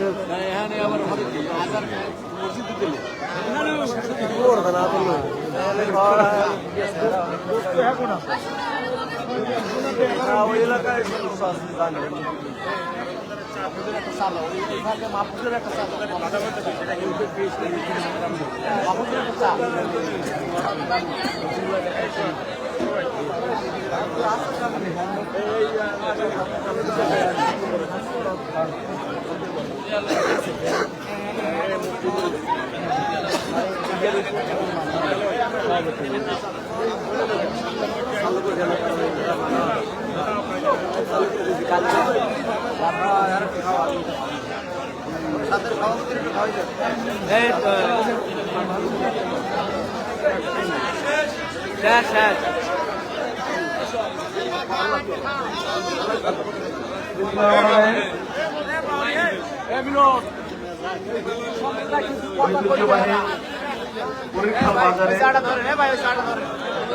এখানে আবার আধার মসজিদ দিলে ওই এলাকায় মাহফুজের একটা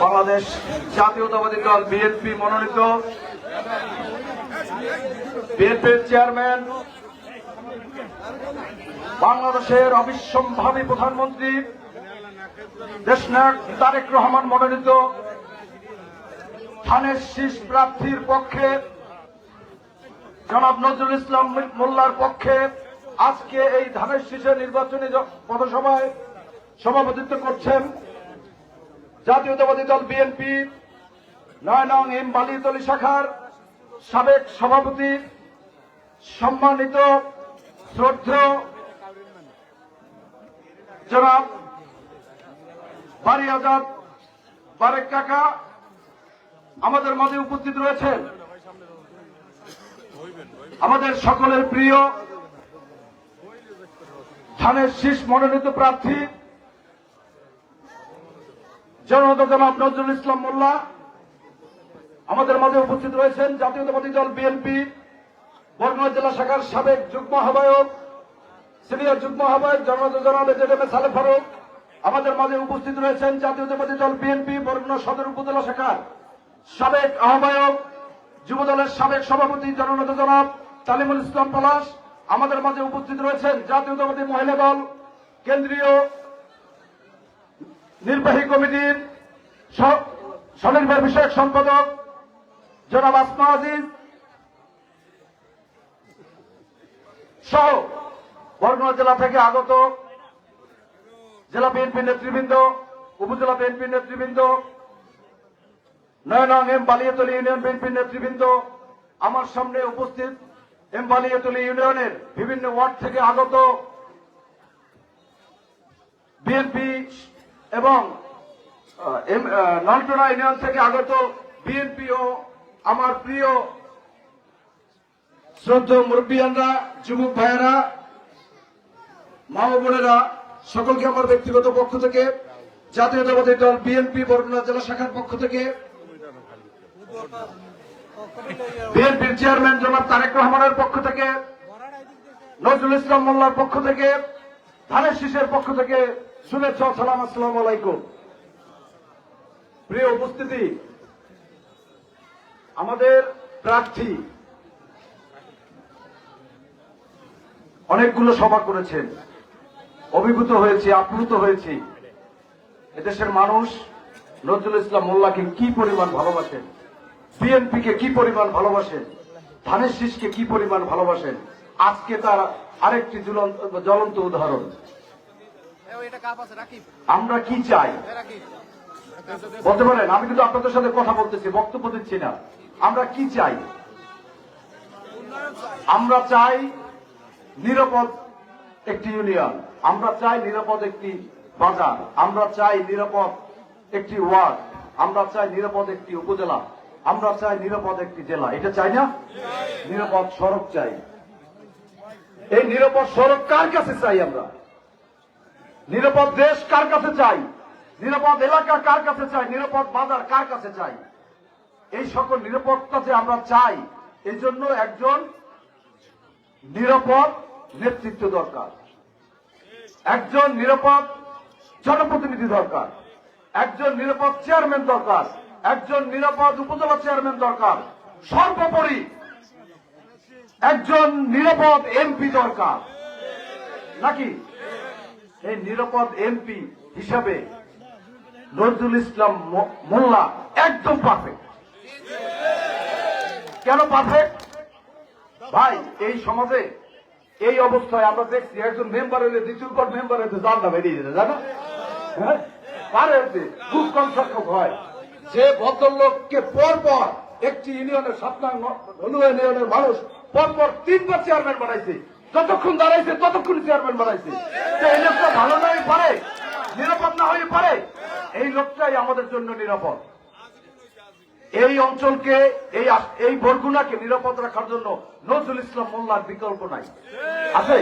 বাংলাদেশ জাতীয়তাবাদী দল বিএনপি মনোনীত বিএনপির চেয়ারম্যান বাংলাদেশের অবিস্মরণীয় প্রধানমন্ত্রী দেশনায়ক তারেক রহমান মনোনীত ধানের শীষ প্রার্থীর পক্ষে জনাব নজরুল ইসলাম মোল্লার পক্ষে আজকে এই ধানের শীষের নির্বাচনী পথসভায় সভাপতিত্ব করছেন জাতীয়তাবাদী দল বিএনপি ৯ নং এম বালিয়াতলী শাখার সাবেক সভাপতি সম্মানিত শ্রদ্ধেয় জনাব বারী আজাদ বারেক কাকা আমাদের মাঝে উপস্থিত রয়েছেন। আমাদের সকলের প্রিয় ধানের শীষ মনোনীত প্রার্থী জনতা জনাব নজরুল ইসলাম মোল্লা আমাদের মাঝে উপস্থিত রয়েছেন। জাতীয়তাবাদী দল বিএনপি বরগুনা জেলা শাখার সাবেক যুগ্ম আহ্বায়ক সিনিয়র যুগ্ম আহ্বায়ক জনতা জনাব এজেডএম সালেহ ফারুক আমাদের মাঝে উপস্থিত রয়েছেন। জাতীয়তাবাদী দল বিএনপি বরগুনা সদর উপজেলা শাখার সাবেক আহ্বায়ক যুবদলের সাবেক সভাপতি জননেতা জনাব তালিমুল ইসলাম পলাশ আমাদের মাঝে উপস্থিত রয়েছেন। জাতীয়তাবাদী মহিলা দল কেন্দ্রীয় নির্বাহী কমিটির স্বনির্ভর বিষয়ক সম্পাদক জনাব আসমা আজিজ সহ বরগুনা জেলা থেকে আগত জেলা বিএনপি নেতৃবৃন্দ, উপজেলা বিএনপি নেতৃবৃন্দ, ৯ নং এম বালিয়াতলী ইউনিয়ন বিএনপির নেতৃবৃন্দ, আমার সামনে উপস্থিত এম বালিয়াতলী ইউনিয়নের বিভিন্ন ওয়ার্ড থেকে আগত বিএনপি এবং নলটোনা ইউনিয়ন থেকে আগত বিএনপি ও আমার প্রিয় শ্রদ্ধেয় মুরব্বিয়ানরা, যুবক ভাইয়েরা, মা ও বোনেরা, সকলকে আমার ব্যক্তিগত পক্ষ থেকে জাতীয়তাবাদী দল বিএনপি বরগুনা জেলা শাখার পক্ষ থেকে বিএনপির চেয়ারম্যান জনাব তারেক রহমানের পক্ষ থেকে নজরুল ইসলাম মোল্লার পক্ষ থেকে ধানের শীষের পক্ষ থেকে শুভেচ্ছা সালাম। আসসালামু আলাইকুম। প্রিয় উপস্থিতি, আমাদের প্রার্থী অনেকগুলো সভা করেছেন, অভিভূত হয়েছে, আপ্লুত হয়েছি। এদেশের মানুষ নজরুল ইসলাম মোল্লাকে কি পরিমাণ ভালোবাসেন, বিএনপিকে কি পরিমাণ ভালোবাসেন, ধানের শীষকে কি পরিমাণ ভালোবাসেন, আজকে তার আরেকটি জ্বলন্ত উদাহরণ। আমরা কি চাই বলতে পারেন? আমি কিন্তু আপনাদের সাথে কথা বলতেছি, বক্তব্য দিচ্ছি না। আমরা কি চাই? আমরা চাই নিরাপদ একটি ইউনিয়ন, আমরা চাই নিরাপদ একটি বাজার, আমরা চাই নিরাপদ একটি ওয়ার্ড, আমরা চাই নিরাপদ একটি উপজেলা, আমরা চাই নিরাপদ একটি জেলা। এটা চাই না? নিরাপদ সড়ক চাই। এই নিরাপদ সড়ক কার কাছে চাই? আমরা নিরাপদ দেশ কার কাছে চাই? নিরাপদ এলাকা কার কাছে চাই? নিরাপদ বাজার কার কাছে চাই? এই সকল নিরাপত্তা যে আমরা চাই, এই জন্য একজন নিরাপদ নেতৃত্ব দরকার, একজন নিরাপদ জনপ্রতিনিধি দরকার, একজন নিরাপদ চেয়ারম্যান দরকার, একজন নিরাপদ উপজেলা চেয়ারম্যান দরকার, সর্বোপরি একজন নিরাপদ এমপি দরকার। নাকি? এই নিরাপদ এমপি হিসাবে নজরুল ইসলাম মোল্লা একদম পারফেক্ট। কেন পারফেক্ট? ভাই এই সমাজে এই অবস্থায় আমরা দেখছি একজন মেম্বার হইলে দ্বিতীয় মেম্বার হইতে জান না বেরিয়ে যেতে, জানো? হ্যাঁ, পারে হইতে খুব কম সংখ্যক হয়। যে ভদ্রলোককে পরপর একটি ইউনিয়নের 7 নং ইউনিয়নের মানুষ পরপর 3বার চেয়ারম্যান বানাইছে, যতক্ষণ দাঁড়াইছে ততক্ষণ চেয়ারম্যান বানাইছে। এই লোকটা ভালো না হয়ে পারে, নিরাপদ না হয়ে পারে? এই লোকটাই আমাদের জন্য নিরাপদ। এই অঞ্চলকে এই বরগুনাকে নিরাপদ রাখার জন্য নজরুল ইসলাম মোল্লার বিকল্প নাই। আছে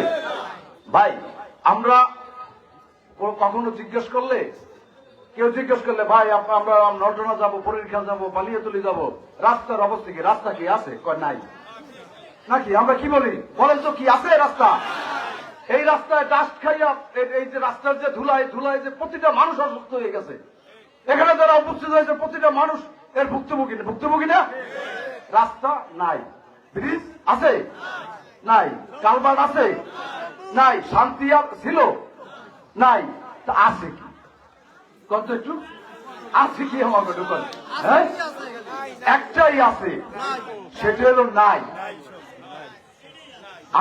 ভাই? আমরা কখনো জিজ্ঞেস করলে, কেউ জিজ্ঞেস করলে ভাই আমরা নর্দনা যাবো, পরীরখাল যাবো, বালিয়াতলি যাবো, রাস্তার অবস্থা কি? রাস্তা কি আছে? কয় নাই। নাকি? আমরা কি বলি বলেন তো, কি আছে রাস্তা? এই রাস্তায় ডাস্ট খাইয়া এই যে রাস্তার যে ধুলায় যে প্রতিটা মানুষ অসুস্থ হয়ে গেছে। এখানে যারা উপস্থিত হয়েছে প্রতিটা মানুষ এর ভুক্তভোগী না? রাস্তা নাই, ব্রিজ আছে নাই, কালভার্ট আছে নাই, শান্তি ছিল নাই, তা আছে কি? কত একটু আছে কি? আমার ঢুকান, হ্যাঁ, একটাই আছে, সেটা হলো নাই।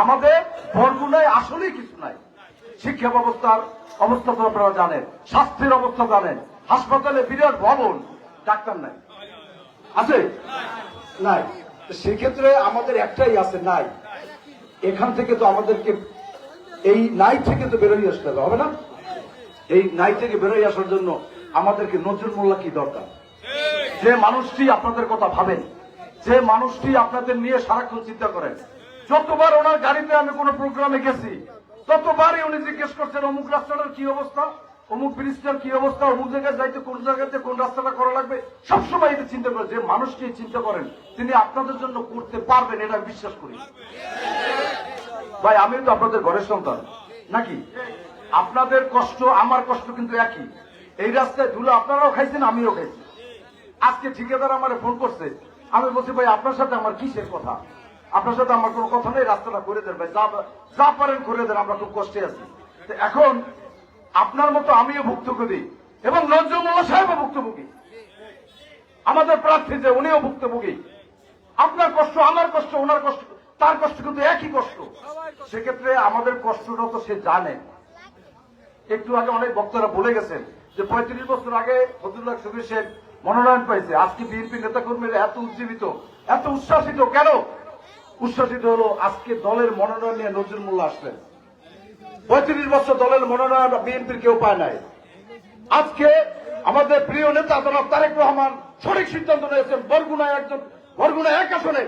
আমাদের বরগুনায় আসলেই কিছু নাই। শিক্ষা ব্যবস্থার অবস্থা তো আপনারা জানেন, স্বাস্থ্যের অবস্থা জানেন, হাসপাতালে বিরাট ভবন, ডাক্তার নাই। আছে নাই? সেক্ষেত্রে আমাদের একটাই আছে, নাই। এখান থেকে তো আমাদেরকে এই নাই থেকে তো বেরোয় আসতে হবে না? এই নাই থেকে বেরোয় আসার জন্য আমাদেরকে নজরুল মোল্লা কি দরকার? যে মানুষটি আপনাদের কথা ভাবেন, যে মানুষটি আপনাদের নিয়ে সারাক্ষণ চিন্তা করেন। যতবার ওনার গাড়িতে আমি কোন প্রোগ্রামে গেছি ততবারই উনি জিজ্ঞেস করছেন অমুক রাস্তাটার কি অবস্থা, অমুক ব্রিজটার কি অবস্থা, অমুক জায়গায় যাইতে কোন জায়গাতে কোন রাস্তাটা করা লাগবে। সবসময় এটা চিন্তা করেন। যে মানুষটি চিন্তা করেন তিনি আপনাদের জন্য করতে পারবেন, এটা আমি বিশ্বাস করি। ভাই আমিও তো আপনাদের ঘরের সন্তান, নাকি? আপনাদের কষ্ট আমার কষ্ট কিন্তু একই। এই রাস্তায় ধুলো আপনারাও খাইছেন, আমিও খাইছি। আজকে ঠিকাদার আমার ফোন করছে, আমি বলছি ভাই আপনার সাথে আমার কিসের কথা? আপনার সাথে আমার কোনো কথা নেই, রাস্তাটা করে দেন ভাই, যা পারেন করে দেন, আমরা খুব কষ্টে আছি। এখন আপনার মতো আমিও ভুক্তভোগী এবং নজরুল মোল্লা সাহেবও ভুক্তভোগী। আমাদের প্রার্থী যে উনিও ভুক্তভোগী। আপনার কষ্ট আমার কষ্ট, ওনার কষ্ট তার কষ্ট কিন্তু একই কষ্ট। সেক্ষেত্রে আমাদের কষ্টটা তো সে জানে। একটু আগে অনেক বক্তারা বলে গেছেন যে 35 বছর আগে ফজলুল্লাহ শফি শেখ মনোনয়ন পাইছে। আজকে বিএনপি নেতা কর্মীরা এত উজ্জীবিত, এত উচ্ছ্বাসিত কেন? উচ্ছ্বাসিত হলো আজকে দলের মনোনয়ন নিয়ে নজরুল মোল্লা আসলেন। 35 বছর দলের মনোনয়ন বিএনপির কেউ পায় নাই। আজকে আমাদের প্রিয় নেতা জনাব তারেক রহমান সঠিক সিদ্ধান্ত নিয়েছেন। বরগুনা 1 আসনে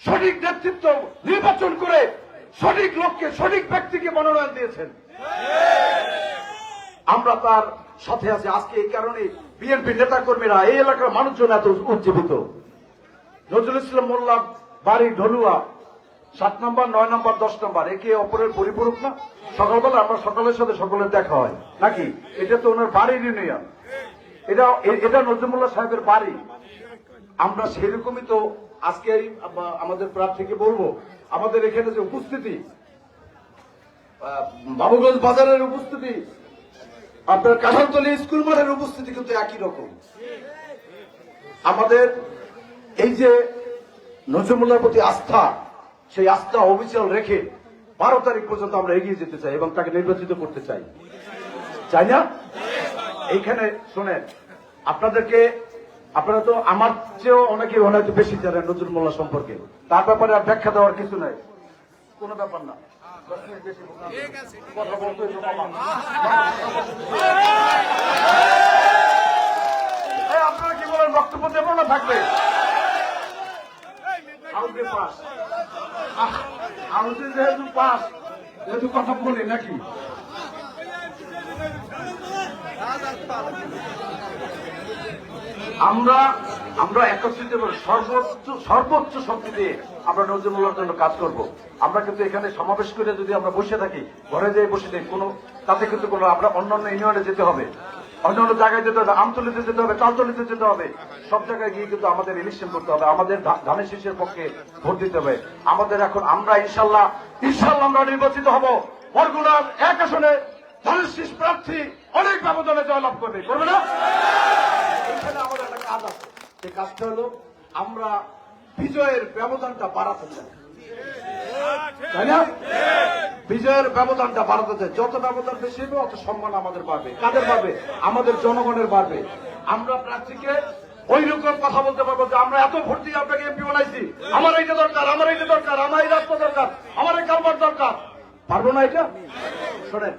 সঠিক নেতৃত্ব নির্বাচন করে সঠিক লোককে, সঠিক ব্যক্তিকে মনোনয়ন দিয়েছেন। আমরা তার সাথে আছি। আজকে এই কারণে বিএনপি নেতা কর্মীরা, এই এলাকার মানুষজন এত উজ্জীবিত। নজরুল ইসলাম মোল্লা বাড়ি ঢলুয়া 7 নম্বর, 9 নম্বর, 10 নম্বর, একে অপরের পরিপূরক না? সকালবেলা আমরা সকলের সাথে সকলের দেখা হয়, নাকি? এটা তো ওনার বাড়ির ইউনিয়ন, এটা নজরুল মোল্লা সাহেবের বাড়ি। আমরা সেরকমই তো আজকে আমাদের প্রার্থীকে বলবো, আমাদের এখানে যে উপস্থিতি, বাবুগঞ্জ বাজারের উপস্থিতি, আপনার কাঁঠালতলী স্কুল মাঠের উপস্থিতি কিন্তু একই রকম। আমাদের এই যে নজরুল মোল্লার প্রতি আস্থা, সেই আস্থা অবিচল রেখে 12 তারিখ পর্যন্ত আমরা এগিয়ে যেতে চাই এবং তাকে নির্বাচিত করতে চাই, চাই না? এইখানে শোনেন, আপনারা তো আমার চেয়েও অনেকে হয়তো বেশি জানেন নজরুল মোল্লা সম্পর্কে। তার ব্যাপারে আর ব্যাখ্যা দেওয়ার কিছু নাই, কোনো ব্যাপার না। কথা বলতে আপনারা কি বলেন? বক্তব্য দেবো না থাকবে? হাউসে যেহেতু পাস, যেহেতু কথা বলি, নাকি? আমরা একত্রিত করে সর্বোচ্চ শক্তি দিয়ে আমরা নজরুল মোল্লার জন্য কাজ করব। আমরা কিন্তু এখানে সমাবেশ করে যদি আমরা বসে থাকি, ঘরে যেয়ে বসে থাকি, তাতে কিন্তু আমরা অন্যান্য ইউনিয়নে যেতে হবে, অন্যান্য জায়গায় যেতে হবে, আমতলিতে যেতে হবে, তালতলিতে যেতে হবে, সব জায়গায় গিয়ে কিন্তু আমাদের ইলেকশন করতে হবে, আমাদের ধানের শীষের পক্ষে ভোট দিতে হবে আমাদের। এখন আমরা ইনশাল্লাহ আমরা নির্বাচিত হব। বরগুনার এক আসনে ধানের প্রার্থী অনেক ব্যবধানে জয়লাভ করবে, করবে না? এখানে আমাদের একটা কাজ আছে, যে কাজটা হলো আমরা বিজয়ের ব্যবধানটা বাড়াতে চাই, তাই না? বিজয়ের ব্যবধানটা বাড়াতে চাই। যত ব্যবধান বেশি হবে অত সম্মান আমাদের বাড়বে। কাদের বাড়বে? আমাদের জনগণের বাড়বে। আমরা প্রার্থীকে ওই রকম কথা বলতে পারবো যে আমরা এত ভোট দিয়ে আপনাকে এমপি বানাইছি, আমার এইটা দরকার, আমার এইটা দরকার, আমার এই রাস্তা দরকার, আমার এই কারবার দরকার, পারবো না এটা? শোনেন,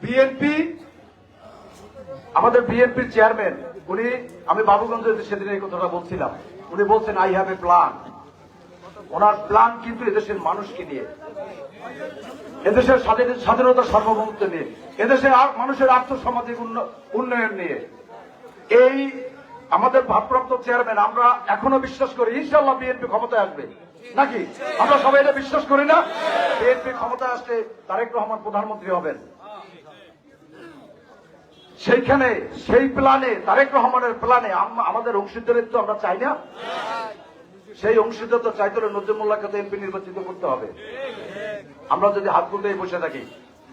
বিএনপি, আমাদের বিএনপির চেয়ারম্যান, উনি, আমি বাবুগঞ্জে সেদিন এই কথাটা বলছিলাম, উনি বলছেন I have a plan. Owner plan কিন্তু এদেশের মানুষকে নিয়ে, এদেশের স্বাধীনতা সার্বভৌমত্ব নিয়ে, এদেশের মানুষের আর্থসামাজিক উন্নয়ন নিয়ে। এই আমাদের ভারপ্রাপ্ত চেয়ারম্যান, আমরা এখনো বিশ্বাস করি ইনশাআল্লাহ বিএনপি ক্ষমতায় আসবে, নাকি? আমরা সবাই এটা বিশ্বাস করি না? বিএনপি ক্ষমতায় আসলে তারেক রহমান প্রধানমন্ত্রী হবেন। সেইখানে, সেই প্ল্যানে, তারেক রহমানের প্ল্যানে আমাদের অংশীদারিত্ব আমরা চাই না? সেই অংশীদারিত্ব চাইতে হলে নজরুল মোল্লাহকে তো এমপি নির্বাচিত করতে হবে। আমরা যদি হাত গুটিয়ে বসে থাকি,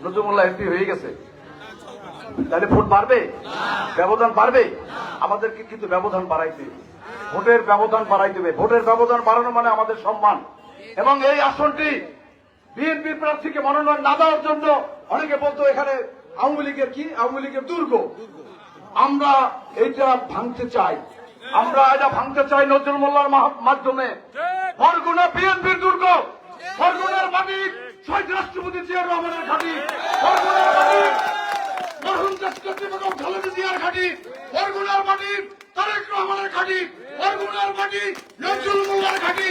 নজরুল মোল্লাহ এমপি হয়ে গেছে, তাহলে ভোট বাড়বে? ব্যবধান বাড়বে? আমাদেরকে কিন্তু ব্যবধান বাড়াইতে, ভোটের ব্যবধান বাড়াই দেবে। ভোটের ব্যবধান বাড়ানো মানে আমাদের সম্মান। এবং এই আসনটি বিএনপির প্রার্থীকে মনোনয়ন না দেওয়ার জন্য অনেকে বলতো এখানে আওয়ামী লীগের কি, আওয়ামী লীগের দুর্গ। আমরা এইটা ভাঙতে চাই, আমরা এটা ভাঙতে চাই নজরুল মোল্লার মাধ্যমে। বরগুনা বিএনপির দুর্গ, বরগুনার মাটি শহীদ রাষ্ট্রপতি জিয়াউর রহমানের ঘাঁটি, বরগুনার মাটি মরহুম রাষ্ট্রপতি বেগম খালেদা জিয়ার ঘাঁটি, বরগুনার মাটি তারেক রহমানের ঘাঁটি, বরগুনার মাটি নজরুল মোল্লার ঘাঁটি,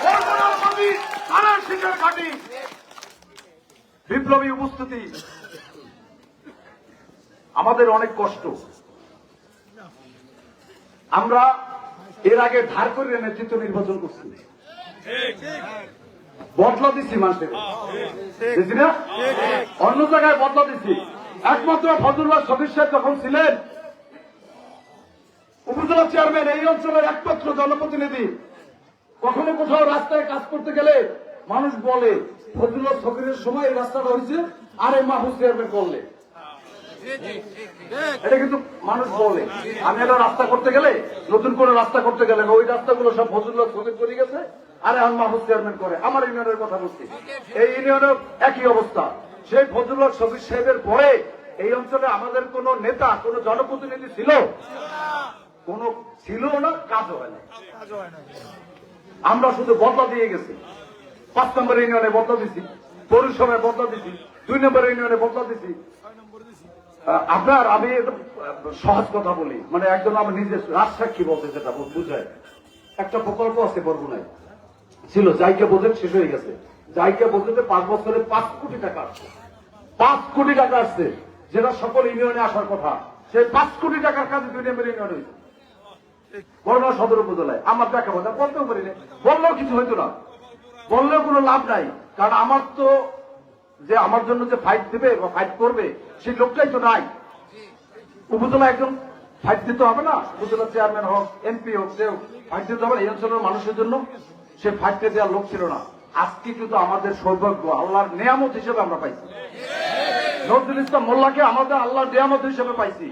বরগুনার মাটি আনার সিংহের ঘাঁটি। বিপ্লবী উপস্থিতি, আমাদের অনেক কষ্ট। আমরা এর আগে ধার করে নেতৃত্ব নির্বাচন করছি, বদলা দিচ্ছি মানুষের, বুঝছি না? অন্য জায়গায় বদলা দিচ্ছি। একমাত্র ফজলুল্লাহ সদস্য যখন ছিলেন উপজেলা চেয়ারম্যান, এই অঞ্চলের একমাত্র জনপ্রতিনিধি, কখনো কোথাও রাস্তায় কাজ করতে গেলে মানুষ বলে ফজলুল্লাহ সকিরের সময় এই রাস্তাটা হয়েছে, আর এই মাহফুজ চেয়ারম্যান করলে। এটা কিন্তু মানুষ বলে। আমি একটা রাস্তা করতে গেলে, নতুন করে রাস্তা করতে গেলে, ওই রাস্তাগুলো সব ফজলুল্লাহ সকির করে গেছে, আর এখন মাহফুজ চেয়ারম্যান করে। আমার ইউনিয়নের কথা বলছি, এই ইউনিয়নের একই অবস্থা। সেই ফজলুল্লাহ সকির সাহেবের পরে এই অঞ্চলে আমাদের কোন নেতা, কোন জনপ্রতিনিধি ছিল? কোন ছিল না, কাজও হয় না। আমরা শুধু বদলা দিয়ে গেছি। 5 নম্বর ইউনিয়নে বদলা দিছি, পৌরসভায় বদলা দিছি, 2 নম্বর ইউনিয়নে বদলা দিছি। আপনার, আমি সহজ কথা বলি, মানে একজন আমার নিজের রাজসাক্ষী বলতে, যেটা বুঝায়, একটা প্রকল্প আছে বরগুনায়, ছিল জায়গা বোঝেন, শেষ হয়ে গেছে। জায়গা বোঝেতে 5 বছরে 5 কোটি টাকা আসছে, 5 কোটি টাকা আসছে, যেটা সকল ইউনিয়নে আসার কথা। সেই 5 কোটি টাকার কাজে 2 নম্বর ইউনিয়ন হয়েছে বরগুনা সদর উপজেলায়। আমার দেখা কথা বলতেও পারি না, বললেও কিছু হইতো না, বললেও কোনো লাভ নাই। কারণ আমার তো, যে আমার জন্য যে ফাইট দেবে বা ফাইট করবে, সেই লোকটাই তো নাই। উপজেলা একজন ফাইট দিতে হবে না? উপজেলা চেয়ারম্যান হোক, এমপি হোক, সেও ফাইট দিতে হবে না এই অঞ্চলের মানুষের জন্য? সে ফাইটে দেওয়ার লোক ছিল না। আজকে কিন্তু আমাদের সৌভাগ্য, আল্লাহর নিয়ামত হিসেবে আমরা পাইছি। নজরুল ইসলাম মোল্লাকে আমাদের আল্লাহর নিয়ামত হিসেবে পাইছি।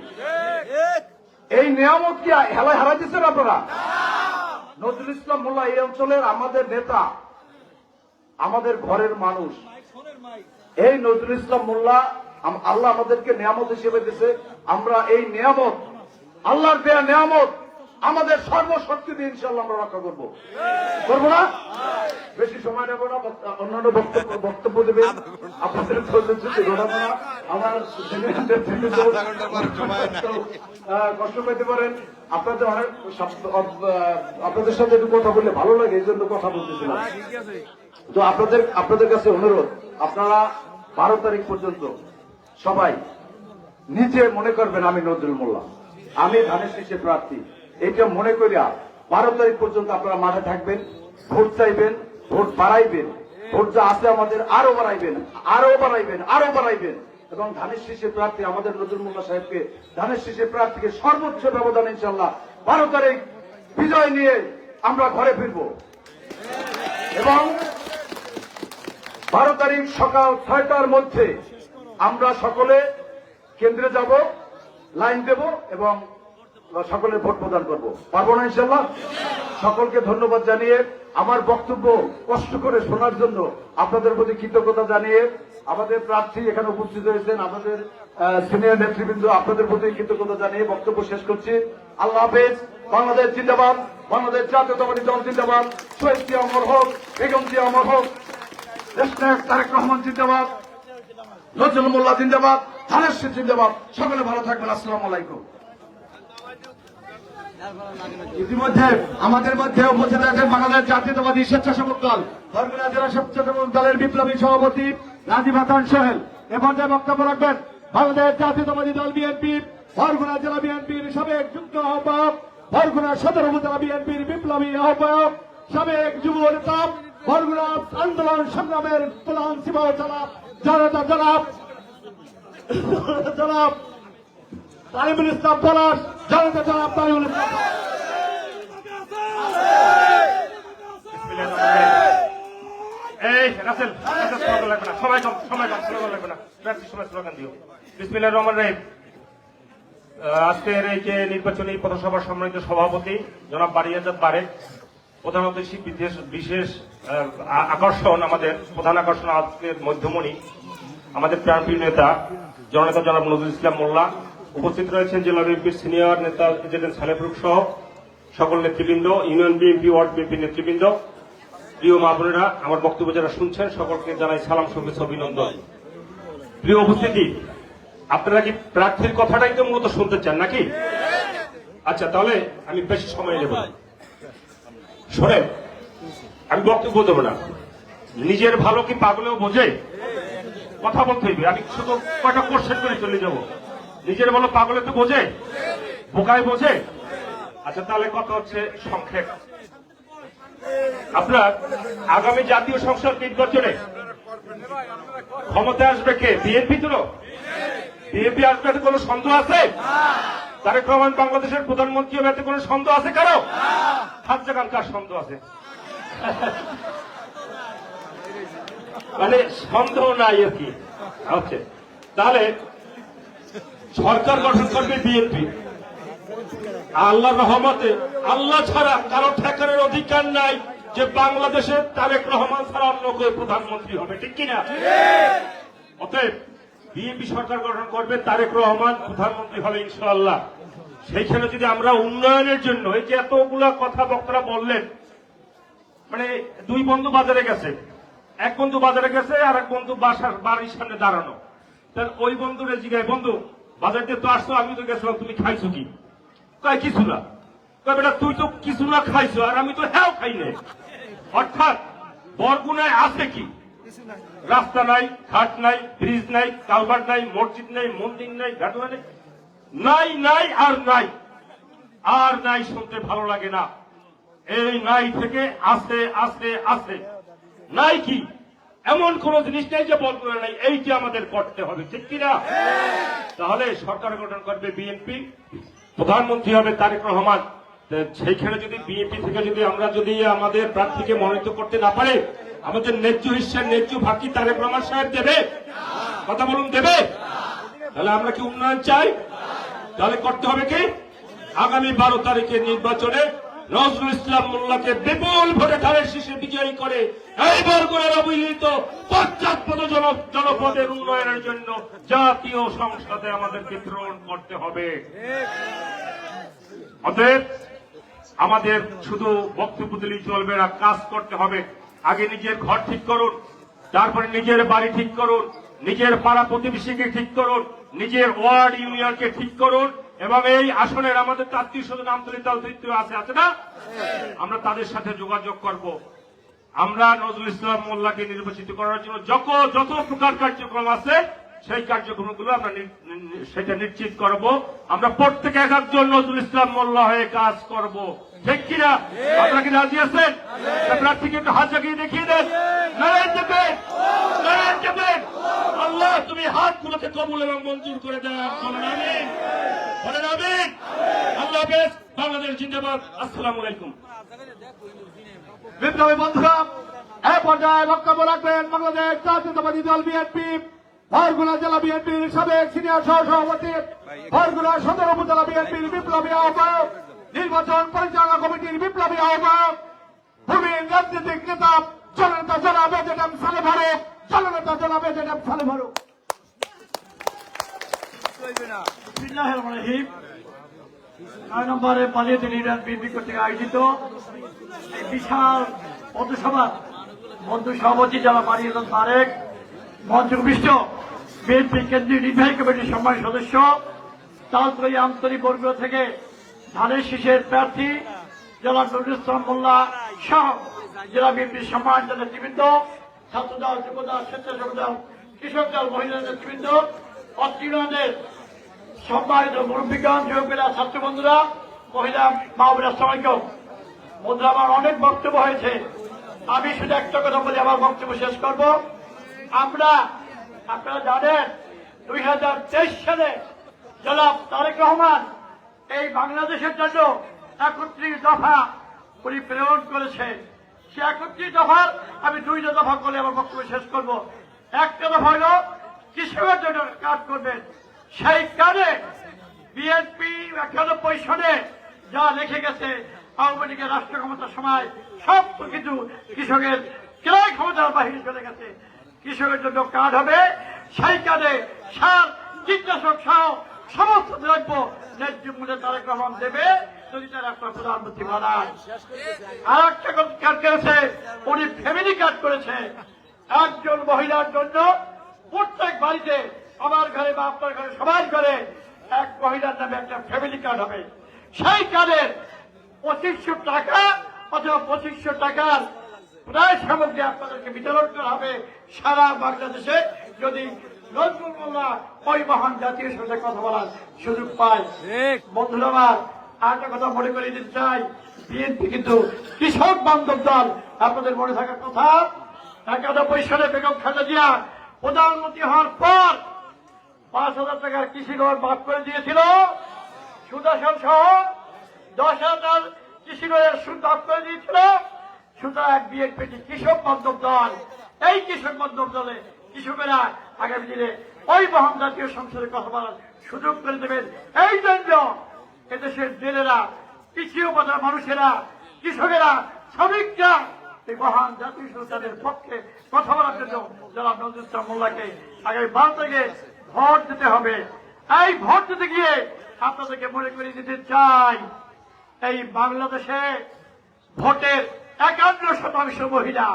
এই নিয়ামত কি হেলায় হারাই দিচ্ছেন আপনারা? নজরুল ইসলাম মোল্লা এই অঞ্চলের আমাদের নেতা, আমাদের ঘরের মানুষ। এই নজরুল ইসলাম মোল্লা আল্লাহ আমাদেরকে নিয়ামত হিসেবে দিয়েছে। আমরা এই নিয়ামত, আল্লাহর দেয়া নিয়ামত, আমাদের সর্বশক্তি দিয়ে ইনশাআল্লাহ আমরা রক্ষা করবো, করবো না? বেশি সময় নেব না, অন্যান্য বক্তব্য দেবে আপনাদের। আমার কষ্ট পেতে পারেন, আপনাদের অনেক, আপনাদের সাথে একটু কথা বললে ভালো লাগে, এই জন্য কথা বলতেছিলাম। তো আপনাদের কাছে অনুরোধ, আপনারা 12 তারিখ পর্যন্ত সবাই নিজে মনে করবেন আমি নজরুল মোল্লা, আমি ধানের শীষে প্রার্থী, এটা মনে করিয়া 12 তারিখ পর্যন্ত আপনারা মাঠে থাকবেন, ভোট চাইবেন, ভোট বাড়াইবেন, ভোট যা আছে আমাদের আরো বাড়াইবেন, আরো বাড়াইবেন, আরো বাড়াইবেন। এবং ধানের শীষে প্রার্থী আমাদের নজরুল মোল্লা সাহেবকে, ধানের শীষে প্রার্থীকে সর্বোচ্চ ব্যবধান ইনশাআল্লাহ 12 তারিখ বিজয় নিয়ে আমরা ঘরে ফিরব। এবং 12 তারিখ সকাল 6টার মধ্যে আমরা সকলে কেন্দ্রে যাব, লাইন দেব এবং সকলে ভোট প্রদান করব। পারবো না ইনশাল্লাহ? সকলকে ধন্যবাদ জানিয়ে আমার বক্তব্য কষ্ট করে শোনার জন্য আপনাদের প্রতি কৃতজ্ঞতা জানিয়ে আমাদের প্রার্থী এখানে উপস্থিত হয়েছেন, আমাদের সিনিয়র নেতৃবৃন্দ, আপনাদের প্রতি কৃতজ্ঞতা জানিয়ে বক্তব্য শেষ করছি। আল্লাহ হাফেজ। বাংলাদেশ জিন্দাবাদ, বাংলাদেশ জাতীয়তাবাদী দল জিন্দাবাদ, শহীদ জিয়া অমর হোক, বেগম জিয়া অমর হোক, দেশনায়ক তারেক রহমান জিন্দাবাদ, নজরুল মোল্লা জিন্দাবাদ, ধানের শীষ জিন্দাবাদ। সকলে ভালো থাকবেন। আসসালামু আলাইকুম। ইতিমধ্যে আমাদের মধ্যে উপস্থিত আছেন বাংলাদেশ জাতীয়তাবাদী স্বেচ্ছাসেবক দল বরগুনা জেলা স্বেচ্ছাসেবক দলের বিপ্লবী সভাপতি রাজীব হাসান সোহেল। এ পর্যায়ে বক্তব্য রাখবেন বাংলাদেশ জাতীয়তাবাদী দল বিএনপি বরগুনা জেলা বিএনপির সাবেক যুগ্ম আহ্বায়ক, বরগুনা সদর উপজেলা বিএনপির বিপ্লবী আহ্বায়ক, সাবেক যুব নেতা, বরগুনা আন্দোলন সংগ্রামের প্রধান সিপাহ জনাব জনাব তালিমুল ইসলাম পলাশ, জনাব তালিমুল ইসলাম। এই রাসেল লাগবে না, সময় কম স্লোগান লাগবে না, সময় স্লোগান দিও। বিসমিল্লাহির রহমানির রহিম। আজকের এই যে নির্বাচনী পথসভার সম্মানিত সভাপতি জনাব বারিয়াজাদ বারেক, প্রধান অতিথি বিশেষ আকর্ষণ, আমাদের প্রধান আকর্ষণ আজকের মধ্যমণি, আমাদের প্রাণপ্রিয় নেতা জননেতা জনাব নজরুল ইসলাম মোল্লা, উপস্থিত রয়েছেন জেলা বিএনপির সিনিয়র নেতা এজেন্ট সালেফরুক সহ সকল নেতৃবৃন্দ, ইউনিয়ন বিএনপি, ওয়ার্ড বিএনপি নেতৃবৃন্দ, প্রিয় মা বোনেরা, আমার বক্তব্য যারা শুনছেন সকলকে জানাই সালাম, শুভেচ্ছা, অভিনন্দন। প্রিয় উপস্থিতি, আপনারা কি প্রার্থীর কথাটাই তো মূলত শুনতে চান নাকি? আচ্ছা, তাহলে আমি বেশি সময় নেব। শোনেন, আমি বক্তব্য দেবো না। নিজের ভালো কি পাগলেও বোঝে? কথা বলতে হইবে। আমি শুধু কয়টা কোশ্চেন করে চলে যাব। নিজের ভালো পাগলে তো বোঝে, বোকায় বোঝে। আচ্ছা, তাহলে কথা হচ্ছে সংক্ষেপ। আপনার আগামী জাতীয় সংসদ নির্বাচনে ক্ষমতায় আসবে কে? বিএনপি তো? বিএনপি আসবে, এতে কোনো সন্দেহ আছে? তারেক রহমান বাংলাদেশের প্রধানমন্ত্রী হবে, এতে কোনো সন্দেহ আছে কারো? হাত জাগান কার সন্দেহ আছে? মানে সন্দেহ নাই আর কি। আচ্ছা, তাহলে সরকার গঠন করবে বিএনপি। আল্লাহর রহমতে আল্লাহ ছাড়া কারো ঠেকানোর অধিকার নাই যে বাংলাদেশের তারেক রহমান ছাড়া অন্য কেউ প্রধানমন্ত্রী হবে, ঠিক কিনা? অতএব বিএনপি সরকার গঠন করবে, তারেক রহমান প্রধানমন্ত্রী হবে ইনশাআল্লাহ। সেইখানে যদি আমরা উন্নয়নের জন্য, এই যে এতগুলা কথা বক্তারা বললেন, মানে দুই বন্ধু বাজারে গেছে, এক বন্ধু বাজারে গেছে আর এক বন্ধু বাড়ির সামনে দাঁড়ানো। তাহলে ওই বন্ধুরে জিজ্ঞাসা, বন্ধু বাজার দিয়ে তো আসছো, আমি তো গেছিলাম, তুমি খাইছো কি? কয় কিছু না। কয় বেটা তুই তো কিছু না খাইছো আর আমি তো হ্যাঁ খাই নাই। অর্থাৎ বরগুনায় আছে কি? রাস্তা নাই, ঘাট নাই, ব্রিজ নাই, কালভার্ট নাই, মসজিদ নাই, মন্দির নাই, ঘাটুয়া নেই, নাই নাই আর নাই। আর নাই শুনতে ভালো লাগে না। এই নাই থেকে আছে আছে আছে। নাই কি এমন কোন জিনিস নেই যে বরগুনা নাই, এইটি আমাদের করতে হবে, ঠিক কিনা? তাহলে সরকার গঠন করবে বিএনপি, প্রধানমন্ত্রী হবে তারেক রহমান। সেইখানে যদি বিএনপি থেকে যদি আমরা যদি আমাদের প্রার্থীকে মনোনীত করতে না পারে, আমাদের ন্যায্য হিসেবে ন্যায্য ভাগি তারেক রহমান সাহেব দেবে? কথা বলুন, দেবে? তাহলে আমরা কি উন্নয়ন চাই? তাহলে করতে হবে কি? আগামী 12 তারিখের নির্বাচনে নজরুল ইসলাম মোল্লাকে বিপুল ভোটে ধানের শীর্ষে বিজয়ী করে এই বরগুনার অবহেলিত পশ্চাৎপদ জনপদের উন্নয়নের জন্য জাতীয় সংসদে আমাদেরকে প্রেরণ করতে হবে। অতএব আমাদের শুধু বক্তব্য দিলেই চলবে না, কাজ করতে হবে। আগে নিজের ঘর ঠিক করুন, তারপরে নিজের বাড়ি ঠিক করুন, নিজের পাড়া প্রতিবেশীকে ঠিক করুন, নিজের ওয়ার্ড ইউনিয়নকে ঠিক করুন, এবং এই আসনের আমাদের আত্মীয় স্বজন আমতলী দায়িত্ব আছে না, আমরা তাদের সাথে যোগাযোগ করব। আমরা নজরুল ইসলাম মোল্লাকে নির্বাচিত করার জন্য যত প্রকার কার্যক্রম আছে সেই কার্যক্রমগুলো আমরা সেটা নিশ্চিত করব। আমরা প্রত্যেকে এক একজন নজরুল ইসলাম মোল্লা হয়ে কাজ করব, ঠিক কিনা? আপনারা কি রাজি আছেন? প্রার্থীকে একটু হাত জাগিয়ে দেখিয়ে দেন। নারায়ণ দেবেন, নারায়ণ দেবেন। আল্লাহ তুমি হাতগুলোকে কবুল এবং মঞ্জুর করে দেন। বলেন আমিন, বলেন আমিন। আল্লাহ হাফেজ। বাংলাদেশ জিন্দাবাদ। আসসালামু আলাইকুম। বিপ্লবী বন্ধুরা, এ পর্যায়ে বক্তব্য রাখবেন বাংলাদেশ জাতীয়তাবাদী দল বিএনপি বরগুনা জেলা বিএনপির সাবেক সিনিয়র সহসভাপতি, বরগুনা সদর উপজেলা বিএনপির বিপ্লবী আহ্বায়ক, নির্বাচন পরিচালনা কমিটির বিপ্লবী আহ্বায়ক, ভূমির রাজনৈতিক নেতা জননেতা জনাব এজেড সালে ফারুক, জননেতা জনাব এজেড সালে ফারুক। বিসমিল্লাহিররহমানিররহিম। 9 নম্বরে পালিয়েতে লিডার বিএনপি কর্তৃক আয়োজিত এই বিশাল পথসভা বন্ধু সভাপতি যারা পালিয়েছেন তারেক, মঞ্চবিষ্ট বিএনপি কেন্দ্রীয় নির্বাহী কমিটির সম্মানিত সদস্য, তালতলী আন্তরিক বর্গ থেকে ধানের শীষের প্রার্থী জনাব নজরুল ইসলাম মোল্লা সহ জেলা বিএনপির সম্মানিত নেতৃবৃন্দ, ছাত্রদল, যুবদল, স্বেচ্ছাসেবক দল, কৃষক দল, মহিলা নেতৃবৃন্দ, অত্রিণদের সম্মানিত মুরব্বীগণ, যুবকেরা, ছাত্র বন্ধুরা, মহিলা মা বোনেরা, আসসালামু আলাইকুম। বন্ধুরা, আমার অনেক বক্তব্য হয়েছে, আমি শুধু একটা কথা বলে আমার বক্তব্য শেষ করব। আপনারা জানেন 2023 সালে জনাব তারেক রহমান এই বাংলাদেশের জন্য 31 দফা উনি প্রেরণ করেছে। সে 31 দফার আমি 2টা দফা করে আমার বক্তব্য শেষ করব। একটা দফা হল কৃষকের জন্য কাজ করবেন। সেই কাজে বিএনপি 91 সনে যা লিখে গেছে আওয়ামী লীগের রাষ্ট্র ক্ষমতার সময় সব কিছু কৃষকের ক্রয় ক্ষমতার বাহিরে চলে গেছে। কৃষকের জন্য কাজ হবে, সেই কাজে সার, কীটনাশক সহ সমস্ত দ্রব্য ন্যায্য মূল্যে তারেক রহমান দেবে যদি তার একটা প্রধানমন্ত্রী বানায়। আর একটা কাজ করেছে, উনি ফ্যামিলি কার্ড করেছে। একজন মহিলার জন্য প্রত্যেক বাড়িতে, আমার ঘরে বা আপনার ঘরে সবার ঘরে এক মহিলার নামে একটা ফ্যামিলি কার্ড হবে। সেই কার্ডের 2500 টাকা অথবা 2500 টাকার প্রায় সামগ্রী আপনাদেরকে বিতরণ করা হবে সারা বাংলাদেশে, যদি নজরুল মোল্লা ওই মহান জাতীয় সংসদে কথা বলার সুযোগ পায়। বন্ধুরা আমার, আরেকটা কথা মনে করে দিতে চাই, বিএনপি কিন্তু কৃষক বান্ধব দল। আপনাদের মনে থাকার কথা, 91 সালে বেগম খালেদা জিয়া প্রধানমন্ত্রী হওয়ার পর 5,000 টাকার কৃষি লোন মাফ করে দিয়েছিল, সুদাসন সহ 10,000 কৃষি লোনের সুদ মাফ করে দিয়েছিল। সুতরাং বিএনপি কৃষক বান্ধব দল। এই কৃষক বান্ধব দলে কৃষকেরা আগামী দিনে ওই মহান জাতীয় সংসদে কথা বলার সুযোগ করে দেবেন। এই জন্য এদেশের জেলেরা, পিছিয়ে পড়া মানুষেরা, কৃষকেরা, শ্রমিকরা এই মহান জাতীয় সংসদের পক্ষে কথা বলার জন্য জনাব নজরুল ইসলাম মোল্লাকে আগামী 12 তারিখে ভোট দিতে হবে। এই ভোট দিতে গিয়ে আপনাদেরকে মনে করিয়ে দিতে চাই, এই বাংলাদেশে ভোটের 51% মহিলা।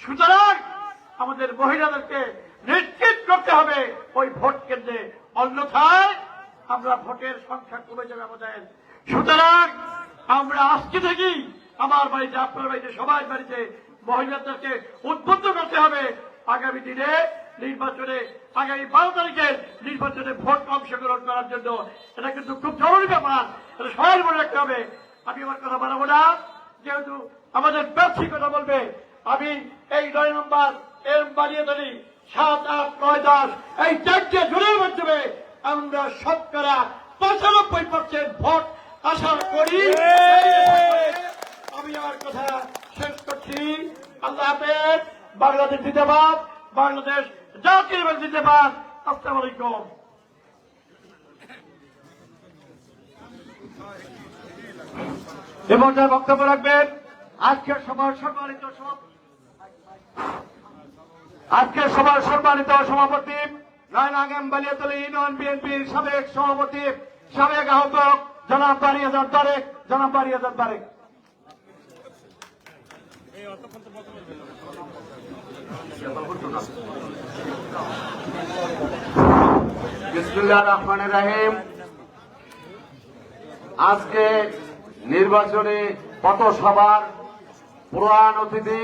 সুতরাং আমাদের মহিলাদেরকে নিশ্চিত করতে হবে ওই ভোট কেন্দ্রে, অন্যথায় আমরা ভোটের সংখ্যা কমে যাবে আমাদের। সুতরাং আমরা আজকে থেকেই আমার বাড়িতে, আপনার বাড়িতে, সবার বাড়িতে মহিলাদেরকে উদ্বুদ্ধ করতে হবে আগামী দিনে নির্বাচনে, আগামী 12 তারিখের নির্বাচনে ভোট অংশগ্রহণ করার জন্য। এটা কিন্তু খুব জরুরি ব্যাপার, এটা সবাই মনে রাখতে হবে। আমি আমার কথা বাড়াবো না, যেহেতু আমাদের প্রার্থী কথা বলবে। আমি এই 9 নম্বর এম বানিয়াতলী 7, 8, 9, 10 এই 4টে জোনের মাধ্যমে আমরা শতকরা 95% ভোট আশা করি। আমি আমার কথা শেষ করছি। আল্লাহ হাফেজ। বাংলাদেশ জিন্দাবাদ, বাংলাদেশ জাতীয়তাবাদী জিন্দাবাদ। আসসালামু আলাইকুম। এ পর্যায়ে বক্তব্য রাখবেন আজকের সভার সম্মানিত সভাপতি, নয়নাগাম বালিয়াতলী ইউনিয়ন বিএনপির সাবেক সভাপতি, সাবেক আহ্বায়ক জনাব বারিয়াজাদ তারেক। জনাব বারিয়াজাদ তারেক। বিসমিল্লাহির রহমানির রহিম। আজকে নির্বাচনী পথসভার প্রধান অতিথি,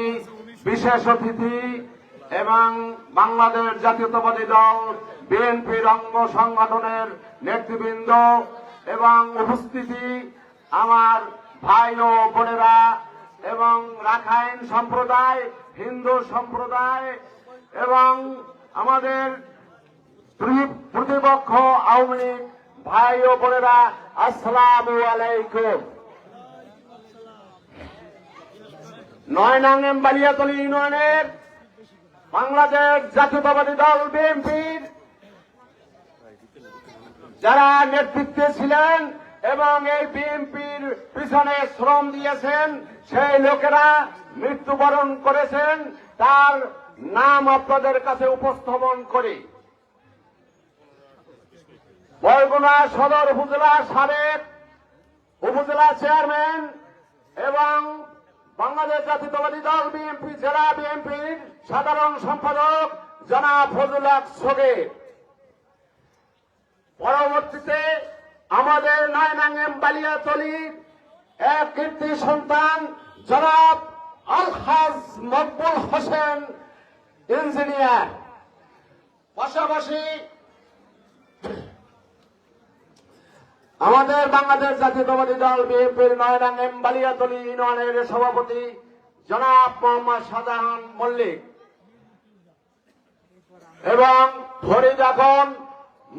বিশেষ অতিথি এবং বাংলাদেশ জাতীয়তাবাদী দল বিএনপির অঙ্গ সংগঠনের নেতৃবৃন্দ এবং উপস্থিতি আমার ভাই ও বোনেরা এবং রাখাইন সম্প্রদায়, হিন্দু সম্প্রদায় এবং আমাদের প্রতিপক্ষ আওয়ামী লীগ ভাই ও বোনেরা, আসসালামু আলাইকুম। নয়নাগাম বালিয়াতলী ইউনিয়নের বাংলাদেশ জাতীয়তাবাদী দল বিএনপির যারা নেতৃত্বে ছিলেন এবং এই বিএনপির পিছনে শ্রম দিয়েছেন, সেই লোকেরা মৃত্যুবরণ করেছেন, তার নাম আপনাদের কাছে উপস্থাপন করি। বরগুনা সদর উপজেলার সাবেক উপজেলা চেয়ারম্যান এবং বাংলাদেশ জাতীয়তাবাদী দল বিএনপি জেলা বিএনপির সাধারণ সম্পাদক জনাব ফজলুল হক সগীর। পরবর্তীতে আমাদের নয়নাঙ্গেম বালিয়াতলীর এক কীর্তি সন্তান জনাব আলহাজ মকবুল হোসেন ইঞ্জিনিয়ার। পাশাপাশি আমাদের বাংলাদেশ জাতীয়তাবাদী দল বিএনপির নয়নাঙ্গেম বালিয়াতলী ইউনিয়নের সভাপতি জনাব মোহাম্মদ শাহজাহান মল্লিক এবং ফরিদাখন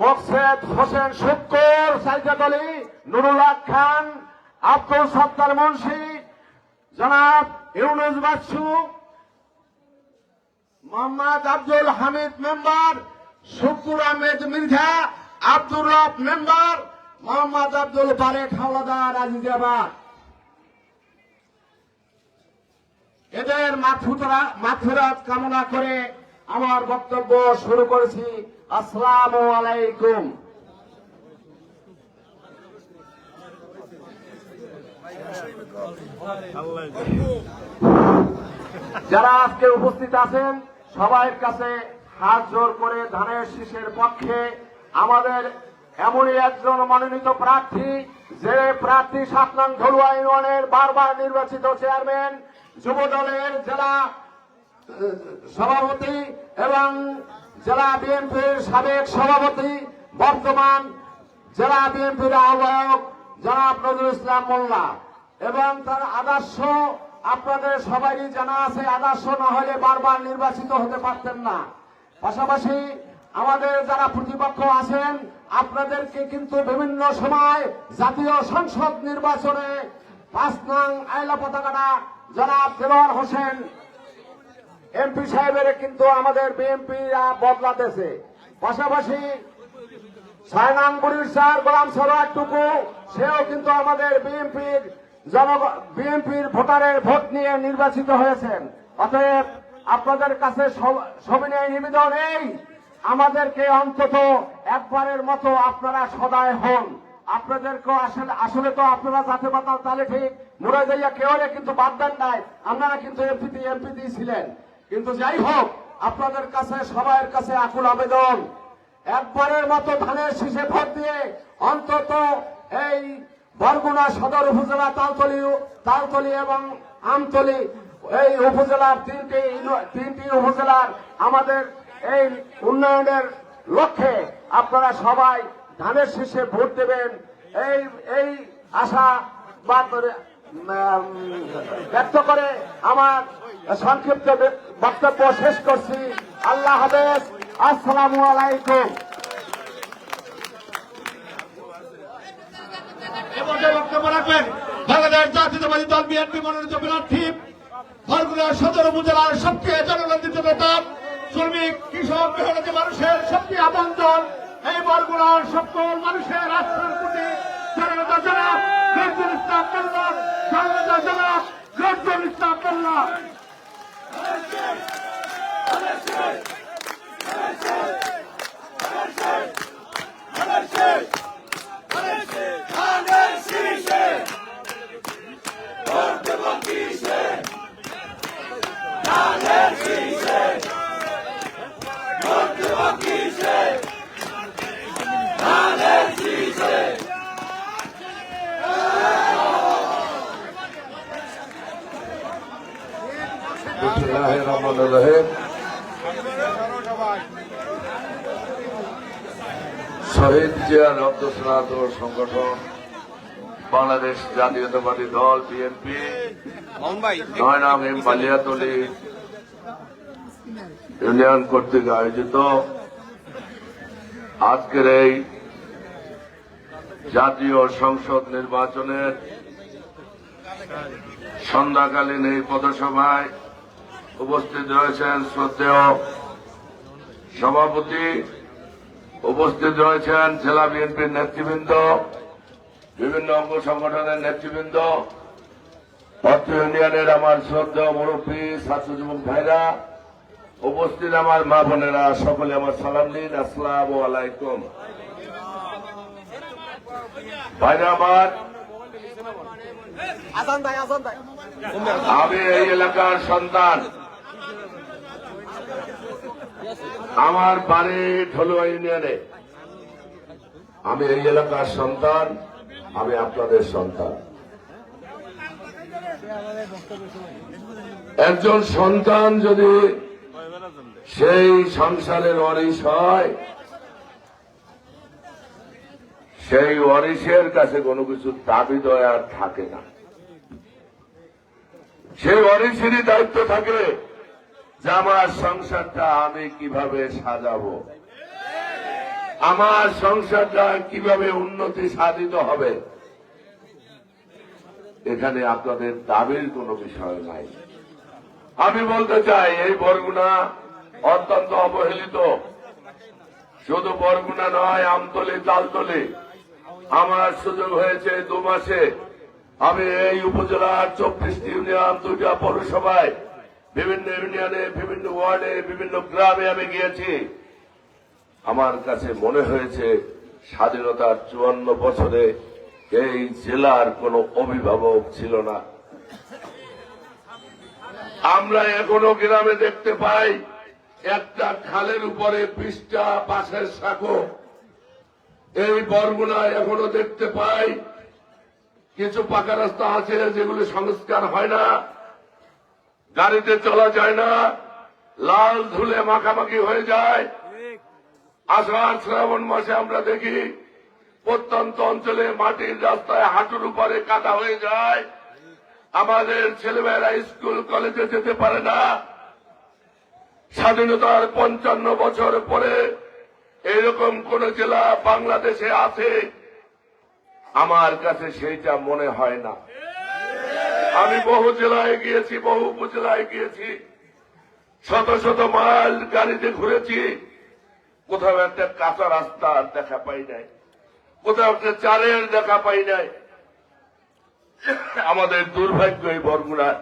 মোকসেদ হোসেন শুক্কর সাইজাতলী, নুরুল হক খান, আব্দুল সত্তার মুন্সি, জনাব ইউনুস বাচ্চু, মোহাম্মদ আব্দুল হামিদ মেম্বার, শুকুর আহমেদ মির্জা, আব্দুর রব মেম্বার, মোহাম্মদ আব্দুল বারেক হাওলাদার আজিজাবাদ। এদের মাগফিরাত কামনা করে আমার বক্তব্য শুরু করেছি। আসসালামু আলাইকুম। যারা আজকে উপস্থিত আছেন সবার কাছে হাত জোর করে ধানের শীষের পক্ষে আমাদের এমনই একজন মনোনীত প্রার্থী, যে প্রার্থী ৭ নং ধলুয়া ইউনিয়নের বারবার নির্বাচিত চেয়ারম্যান, যুব দলের জেলা সভাপতি এবং জেলা বিএনপির সাবেক সভাপতি, বর্তমান জেলা বিএনপির আহ্বায়ক জনাব নজরুল ইসলাম মোল্লা। এবং তার আদর্শ আপনাদের সবারই জানা আছে, আদর্শ না হলে বারবার নির্বাচিত হতে পারতেন না। পাশাপাশি আমাদের যারা প্রতিপক্ষ আছেন আপনাদেরকে কিন্তু বিভিন্ন সময় জাতীয় সংসদ নির্বাচনে ৫ নং আইলা পতাকাটা জনাব দেলোয়ার হোসেন এমপি সাহেবের কিন্তু আমাদের বিএনপিরা বদলাতেছে। পাশাপাশি ৬ নং বুড়ির স্যার গোলাম সরোয়ার টুকু, সেও কিন্তু আমাদের বিএনপির ভোটারের ভোট নিয়ে নির্বাচিত হয়েছেন। অতএব আপনাদের কাছে সবিনয় নিবেদন, এই আমাদেরকে অন্তত একবারের মতো আপনারা সদয় হন। আপনাদেরকে আসলে তো আপনারা যাতে পাতাল তাহলে ঠিক মুড়ে যাইয়া কেউ কিন্তু বাদ দেন নাই, আপনারা কিন্তু এমপি দিয়েছিলেন। কিন্তু যাই হোক, আপনাদের কাছে সবার কাছে আকুল আবেদন, একবারের মতো ধানের শীষে ভোট দিয়ে অন্তত এই বরগুনা সদর উপজেলা তালতলী এবং আমতলী এই উপজেলার তিনটি উপজেলার আমাদের এই উন্নয়নের লক্ষ্যে আপনারা সবাই ধানের শীষে ভোট দেবেন, এই আশা ব্যক্ত করে আমার সংক্ষিপ্ত বক্তব্য শেষ করছি। আল্লাহ হাফেজ। আসসালামু আলাইকুম। বক্তব্য রাখবেন বাংলাদেশ জাতীয়তাবাদী দল বিএনপি মনোনীত প্রার্থী, বরগুনা সদর উপজেলার সবচেয়ে জননন্দিত নেতা, শ্রমিক কৃষক মেহনতি মানুষের সবচেয়ে আপনজন, এই বরগুনার সকল মানুষের আস্থার প্রতি জনতা জনাব নজরুল ইসলাম মোল্লা, জনতা জনাব নজরুল ইসলাম মোল্লা। বিসমিল্লাহিররহমানিররহিম। শহীদ জিয়ার রক্ত স্নাত সংগঠন বাংলাদেশ জাতীয়তাবাদী দল বিএনপি ৯ নং বালিয়াতলী ইউনিয়ন কর্তৃক আয়োজিত আজকের এই জাতীয় সংসদ নির্বাচনের সন্ধ্যাকালীন এই পথসভায় উপস্থিত রয়েছেন শ্রদ্ধেয় সভাপতি, উপস্থিত রয়েছেন জেলা বিএনপির নেতৃবৃন্দ, বিভিন্ন অঙ্গ সংগঠনের নেতৃবৃন্দ, অত্র ইউনিয়নের আমার শ্রদ্ধেয় মুরব্বী, ছাত্র যুবক ভাইরা, উপস্থিত আমার মা বোনেরা, সকলে আমার সালাম দিন। আসসালামু আলাইকুম। ভাইরা আমার, আমি এই এলাকার সন্তান। আমার বাড়ি ঢলুয়া ইউনিয়নে। আমি এই এলাকার সন্তান, আমি আপনাদের সন্তান। একজন সন্তান যদি সেই সংসারের ওয়ারিশ হয়, সেই ওয়ারিশের কাছে কোনো কিছু দাবি দয়া থাকে না। সেই ওয়ারিশেরই দায়িত্ব থাকে যে আমার সংসারটা আমি কিভাবে সাজাবো, আমার সংসারটা কিভাবে উন্নতি সাধিত হবে। এখানে আপনাদের দাবির কোনো বিষয় নাই। আমি বলতে চাই, এই বরগুনা অত্যন্ত অবহেলিত। শুধু বরগুনা নয়, আমতলী, তালতলী। আমার সুযোগ হয়েছে 2 মাসে আমি এই উপজেলার 24টি ইউনিয়ন, 2টা পৌরসভায়, বিভিন্ন ইউনিয়নে, বিভিন্ন ওয়ার্ডে, বিভিন্ন গ্রামে আমি গিয়েছি। আমার কাছে মনে হয়েছে স্বাধীনতার 54 বছরে এই জেলার কোনো অভিভাবক ছিল না। আমরা এখনো গ্রামে দেখতে পাই একটা খালের উপরে 20টা বাঁশের সাঁকো। এই বরগুনায় এখনো দেখতে পাই কিছু পাকা রাস্তা আছে যেগুলো সংস্কার হয় না, গাড়িতে চলা যায় না, লাল ধুলে মাখামাখি হয়ে যায়। আষাঢ় শ্রাবণ মাসে আমরা দেখি প্রত্যন্ত অঞ্চলে মাটির রাস্তায় হাঁটুর উপরে কাদা হয়ে যায়। আমাদের ছেলেমেয়েরা স্কুল কলেজে যেতে পারে না। স্বাধীনতার 55 বছর পরে এরকম কোন জেলা বাংলাদেশে আছে? আমার কাছে সেইটা মনে হয় না। আমি বহু জেলায় গিয়েছি, বহু উপজেলায় গিয়েছি, শত শত মাইল গাড়িতে ঘুরেছি। কোথাও একটা কাঁচা রাস্তা দেখা পাই নাই, কোথাও একটা চালের দেখা পাই নাই। আমাদের দুর্ভাগ্য এই বরগুনার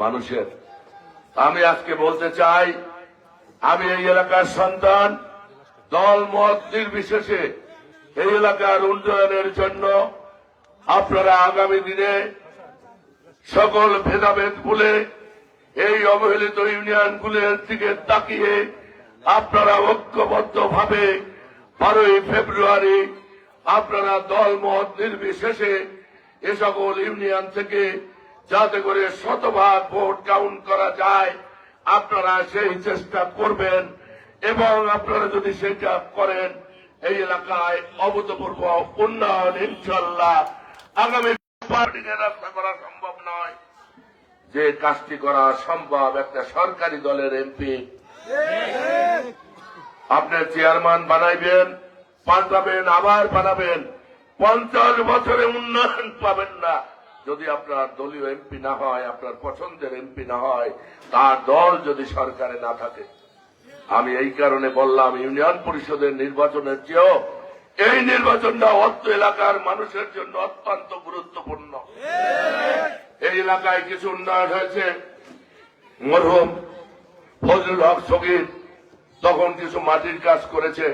মানুষের। আমি আজকে বলতে চাই, আমি এই এলাকার সন্তান। দল মত নির্বিশেষে এই এলাকার উন্নয়নের জন্য আপনারা আগামী দিনে সকল ভেদাভেদ ভুলে এই অবহেলিত ইউনিয়নগুলোর দিকে তাকিয়ে আপনারা ঐক্যবদ্ধভাবে 12ই ফেব্রুয়ারি আপনারা দল মত নির্বিশেষে এ সকল ইউনিয়ন থেকে যাতে করে 100% ভোট কাউন্ট করা যায়, আপনারা সেই চেষ্টা করবেন। এবং আপনারা যদি সেটা করেন, এই এলাকায় অভূতপূর্ব উন্নয়ন ইনশাল্লাহ আগামী রাস্তা করা সম্ভব নয়। যে কাজটি করা সম্ভব, একটা সরকারি দলের এমপি আপনার চেয়ারম্যান বানাইবেন, পাল্টাবেন, আবার বানাবেন, 50 বছরে উন্নয়ন পাবেন না যদি আপনার দলীয় এমপি না হয়, আপনার পছন্দের এমপি না হয়, তার দল যদি সরকারে না থাকে। আমি এই কারণে বললাম, ইউনিয়ন পরিষদের নির্বাচনের চেয়েও এই নির্বাচনটা অত্র এলাকার মানুষের জন্য অত্যন্ত গুরুত্বপূর্ণ। এই এলাকায় কিছু উন্নয়ন হয়েছে। মরহুম ফজলুল হক সগীর তখন কিছু মাটির কাজ করেছে,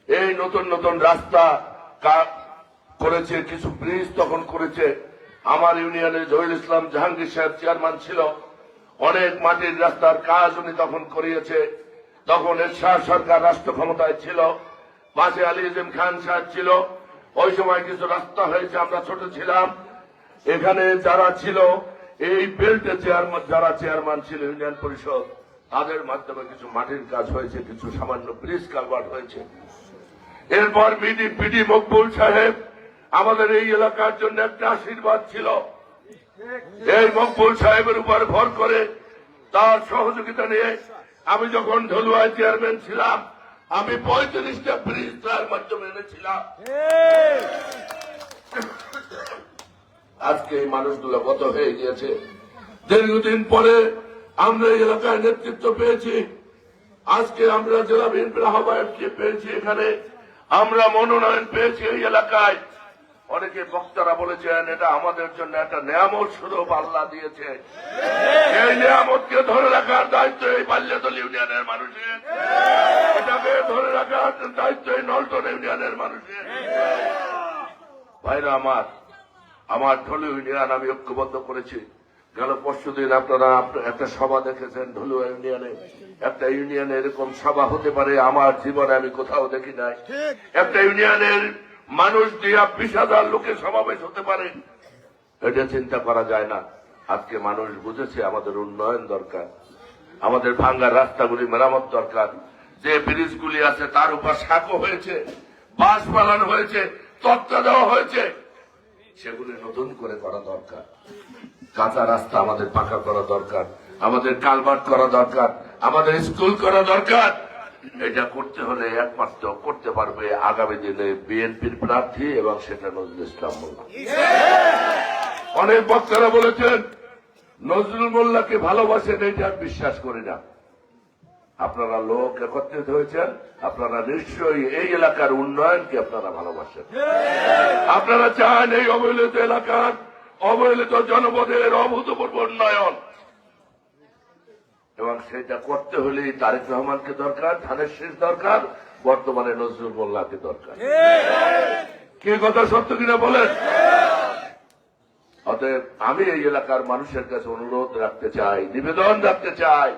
এই নতুন নতুন রাস্তা করেছে, কিছু ব্রিজ তখন করেছে। আমার ইউনিয়নে জহিরুল ইসলাম জাহাঙ্গীর সাহেব চেয়ারম্যান ছিল, অনেক মাটির রাস্তার কাজ উনি তখন করিয়েছে। তখন এরশাদ সরকার রাষ্ট্র ক্ষমতায় ছিল, পাশে আলী আজিম খান সাহেব ছিল। ওই সময় কিছু রাস্তা হয়েছে, আমরা ছোট ছিলাম। এখানে যারা ছিল এই বেল্টে যারা চেয়ারম্যান ছিল ইউনিয়ন পরিষদ, তাদের মাধ্যমে কিছু মাটির কাজ হয়েছে, কিছু সামান্য ব্রিজ কালভার্ট হয়েছে। এরপর পিডি মকবুল সাহেব আমাদের এই এলাকার জন্য একটা আশীর্বাদ ছিল। এই মকবুল সাহেবের উপর ভর করে, তার সহযোগিতা নিয়ে আমি যখন ঢলুয়ায় চেয়ারম্যান ছিলাম, আমি 35টা ব্রিজ তার মাধ্যমে এনেছিলাম। আজকে এই মানুষগুলো গত হয়ে গিয়েছে। দীর্ঘদিন পরে আমরা এই এলাকায় নেতৃত্ব পেয়েছি, আজকে আমরা জেলা বিএনপির আহ্বায়ককে পেয়েছি, এখানে আমরা মনোনয়ন পেয়েছি এই এলাকায়। অনেকে বক্তারা বলেছেন এটা আমাদের জন্য একটা নিয়ামত স্বরূপ আল্লাহ দিয়েছে। এই নিয়ামতকে ধরে রাখার দায়িত্ব এই বাল্যতল ইউনিয়নের মানুষের, এটাকে ধরে রাখার দায়িত্ব এই নলটন ইউনিয়নের মানুষের। ভাইরা আমার ঢলু ইউনিয়ন আমি ঐক্যবদ্ধ করেছি। গেল পরশুদিন আপনারা একটা সভা দেখেছেন ঢলু ইউনিয়নে। একটা ইউনিয়নে এরকম সভা হতে পারে আমার জীবনে আমি কোথাও দেখি নাই। একটা ইউনিয়নের মানুষ দিয়ে 20,000 লোকের সমাবেশ হতে পারে, এটা চিন্তা করা যায় না। আজকে মানুষ বুঝেছে আমাদের উন্নয়ন দরকার, আমাদের ভাঙ্গা রাস্তাগুলি মেরামত দরকার। যে ব্রিজগুলি আছে তার উপর সাঁকো হয়েছে, বাস পালানো হয়েছে, তক্তা দেওয়া হয়েছে, সেগুলি নতুন করে করা দরকার। কাঁচা রাস্তা আমাদের পাকা করা দরকার, আমাদের কালভার্ট করা দরকার, আমাদের স্কুল করা দরকার। এটা করতে হলে একমাত্র করতে পারবে আগামী দিনে বিএনপির প্রার্থী, এবং সেটা নজরুল ইসলাম মোল্লা। অনেক বক্তারা বলেছেন নজরুল মোল্লাকে ভালোবাসেন, এটা বিশ্বাস করি না। আপনারা লোক একত্রিত হয়েছেন, আপনারা নিশ্চয়ই এই এলাকার উন্নয়নকে আপনারা ভালোবাসেন। আপনারা চান এই অবহেলিত এলাকার অবহেলিত জনপদের অভূতপূর্ব উন্নয়ন, এবং সেটা করতে হলে তারেক রহমানকে দরকার, ধানের শীষ দরকার, বর্তমানে নজরুল মোল্লাকে দরকার। কি কথা সত্য কিনা বলেন? অতএব আমি এই এলাকার মানুষের কাছে অনুরোধ রাখতে চাই, নিবেদন রাখতে চাই,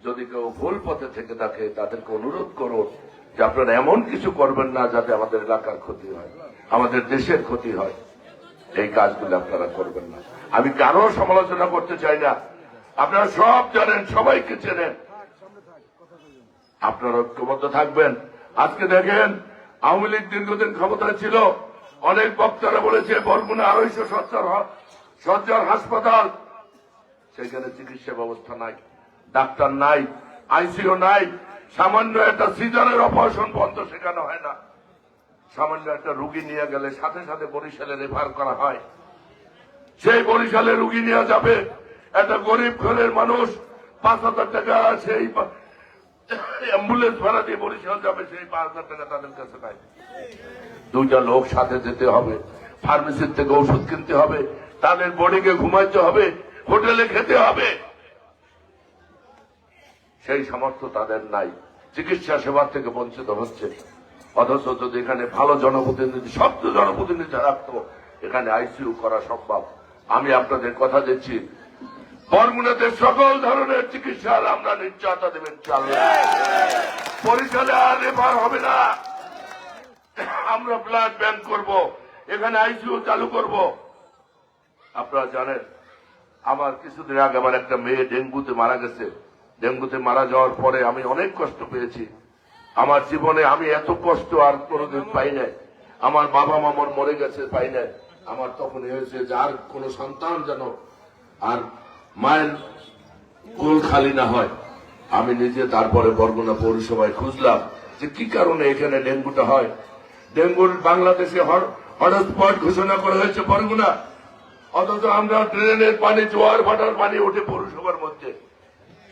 যদি কেউ ভুল পথে থেকে থাকে তাদেরকে অনুরোধ করুন যে আপনারা এমন কিছু করবেন না যাতে আমাদের এলাকার ক্ষতি হয়, আমাদের দেশের ক্ষতি হয়। এই কাজগুলো আপনারা করবেন না। আমি কারো সমালোচনা করতে চাই না, আপনারা সব জানেন, সবাইকে চেনেন। আপনারা ঐক্যবদ্ধ থাকবেন। আজকে দেখেন আওয়ামী লীগ দীর্ঘদিন ক্ষমতায় ছিল, অনেক বক্তারা বলেছে বরগুনা 250 শয্যার হাসপাতাল, সেখানে চিকিৎসা ব্যবস্থা নাই, ডাক্তার নাই, আইসিইউ নাই, সামান্য একটা সিজারের অপারেশন বন্ধ সেখানে হয় না, সামান্য একটা রুগী নিয়ে গেলে সাথে সাথে বরিশালে রেফার করা হয়। সেই বরিশালে রুগী নিয়ে যাবে একটা গরিব ঘরের মানুষ, 5,000 টাকা সেই অ্যাম্বুলেন্স ভাড়া দিয়ে বরিশাল যাবে, সেই 5,000 টাকা তাদের কাছে নাই। 2টা লোক সাথে যেতে হবে, ফার্মেসির থেকে ওষুধ কিনতে হবে, তাদের বোর্ডিংয়ে ঘুমাইতে হবে, হোটেলে খেতে হবে, সেই সামর্থ্য তাদের নাই, চিকিৎসা সেবা থেকে বঞ্চিত হচ্ছে। অথচ যদি এখানে ভালো জনপ্রতিনিধি, শক্ত জনপ্রতিনিধি রাখতো, এখানে আইসিইউ করা সম্ভব। আমি আপনাদের কথা দিচ্ছি, বরগুনাতে সকল ধরনের চিকিৎসার আমরা নিশ্চয়তা দেবেন, চালনা বরিশালে আর রেফার হবে না। আমরা ব্লাড ব্যাংক করব, এখানে আইসিইউ চালু করব। আপনারা জানেন আমার কিছুদিন আগে আমার একটা মেয়ে ডেঙ্গুতে মারা গেছে। ডেঙ্গুতে মারা যাওয়ার পরে আমি অনেক কষ্ট পেয়েছি। আমার জীবনে আমি এত কষ্ট আর কোনোদিন পাই নাই। আমার বাবা মামার মরে গেছে, পাই নাই। আমার তখন হয়েছে যে আর কোন সন্তান যেন আর মায়ের কোল খালি না হয়। আমি নিজে তারপরে বরগুনা পৌরসভায় খুঁজলাম যে কি কারণে এখানে ডেঙ্গুটা হয়। ডেঙ্গুর বাংলাদেশে হটস্পট ঘোষণা করা হয়েছে বরগুনা, অথচ আমরা ড্রেনের পানি, জোয়ার ভাটার পানি ওঠে পৌরসভার মধ্যে,